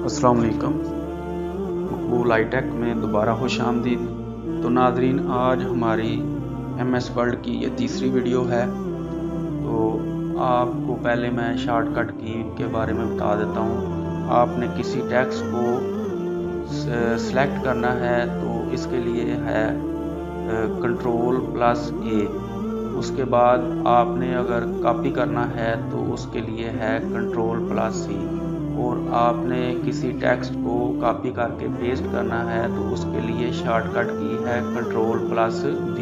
अस्सलाम वालेकुम। मकबूल हाईटेक में दोबारा खुश आमदीद। तो नाजरीन, आज हमारी MS वर्ल्ड की ये तीसरी वीडियो है। तो आपको पहले मैं शॉर्टकट की के बारे में बता देता हूँ। आपने किसी टेक्स्ट को सेलेक्ट करना है तो इसके लिए है Ctrl+A। उसके बाद आपने अगर कॉपी करना है तो उसके लिए है Ctrl+C। और आपने किसी टेक्स्ट को कॉपी करके पेस्ट करना है तो उसके लिए शॉर्टकट की है Ctrl+V।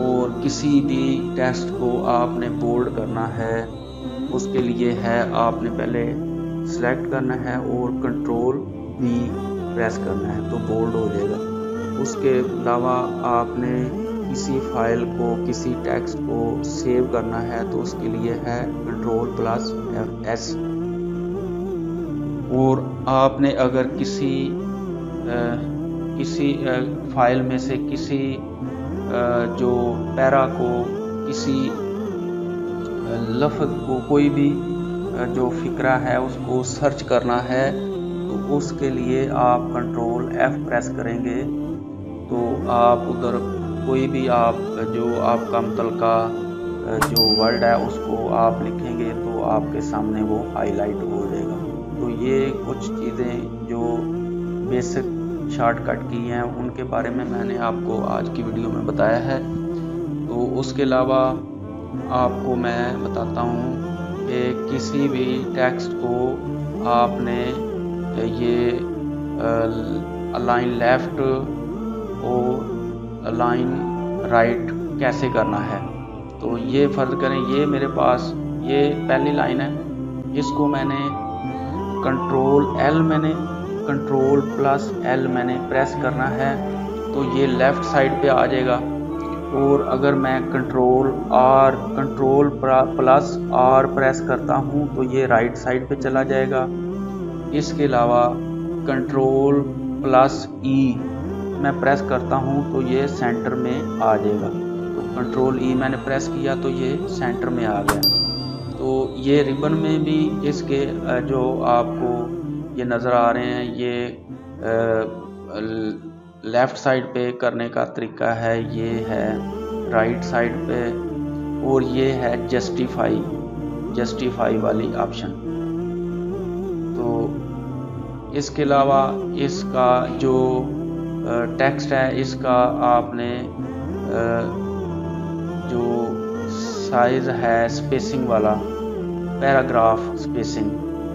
और किसी भी टेक्स्ट को आपने बोल्ड करना है उसके लिए है आपने पहले सेलेक्ट करना है और Ctrl+V प्रेस करना है तो बोल्ड हो जाएगा। उसके अलावा आपने किसी फाइल को, किसी टेक्स्ट को सेव करना है तो उसके लिए है Ctrl+S। और आपने अगर किसी फाइल में से किसी जो पैरा को, किसी लफ्ज़ को, कोई भी जो फिक्रा है उसको सर्च करना है तो उसके लिए आप Ctrl+F प्रेस करेंगे तो आप उधर कोई भी आप जो आपका मुतलका जो वर्ड है उसको आप लिखेंगे तो आपके सामने वो हाईलाइट हो जाएगा। तो ये कुछ चीज़ें जो बेसिक शॉर्टकट की हैं उनके बारे में मैंने आपको आज की वीडियो में बताया है। तो उसके अलावा आपको मैं बताता हूँ कि किसी भी टेक्स्ट को आपने ये अलाइन लेफ्ट और अलाइन राइट कैसे करना है। तो ये फर्ज करें, ये मेरे पास ये पहली लाइन है, इसको मैंने Ctrl+L मैंने प्रेस करना है तो ये लेफ़्ट साइड पे आ जाएगा। और अगर मैं Ctrl+R प्रेस करता हूँ तो ये राइट साइड पे चला जाएगा। इसके अलावा Ctrl+E मैं प्रेस करता हूँ तो ये सेंटर में आ जाएगा। तो Ctrl+E मैंने प्रेस किया तो ये सेंटर में आ गया। तो ये रिबन में भी इसके जो आपको ये नज़र आ रहे हैं, ये लेफ़्ट साइड पे करने का तरीका है, ये है राइट साइड पे, और ये है जस्टिफाई वाली ऑप्शन। तो इसके अलावा इसका जो टेक्स्ट है, इसका आपने जो साइज़ है स्पेसिंग वाला, पैराग्राफ स्पेसिंग,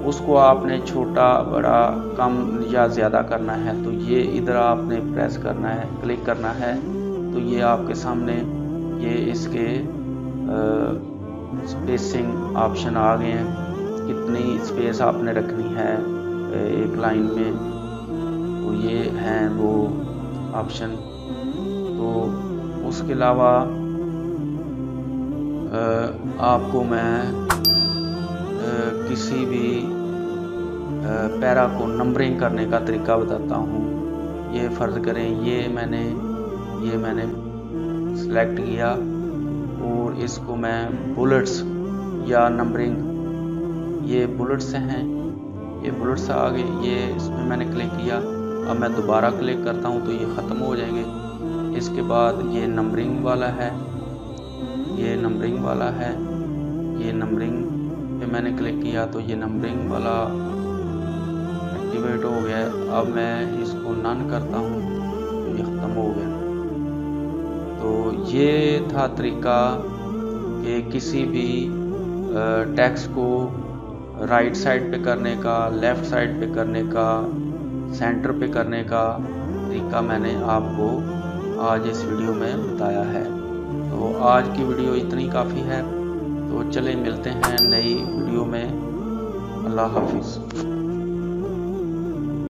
उसको आपने छोटा बड़ा कम या ज़्यादा करना है तो ये इधर आपने प्रेस करना है, क्लिक करना है तो ये आपके सामने ये इसके स्पेसिंग ऑप्शन आ गए हैं, कितनी स्पेस आपने रखनी है एक लाइन में, तो ये हैं वो ऑप्शन। तो उसके अलावा आपको मैं किसी भी पैरा को नंबरिंग करने का तरीका बताता हूँ। ये फ़र्ज़ करें ये मैंने सेलेक्ट किया और इसको मैं बुलेट्स या नंबरिंग, ये बुलेट्स हैं, ये बुलेट्स आ गए, ये इसमें मैंने क्लिक किया। अब मैं दोबारा क्लिक करता हूँ तो ये ख़त्म हो जाएंगे। इसके बाद ये नंबरिंग वाला है, ये नंबरिंग वाला है, ये नंबरिंग पे मैंने क्लिक किया तो ये नंबरिंग वाला एक्टिवेट हो गया। अब मैं इसको नन करता हूँ तो ये ख़त्म हो गया। तो ये था तरीका कि किसी भी टेक्स्ट को राइट साइड पे करने का, लेफ़्ट साइड पे करने का, सेंटर पे करने का तरीका मैंने आपको आज इस वीडियो में बताया है। तो आज की वीडियो इतनी काफ़ी है। तो चले मिलते हैं नई वीडियो में। अल्लाह हाफिज़।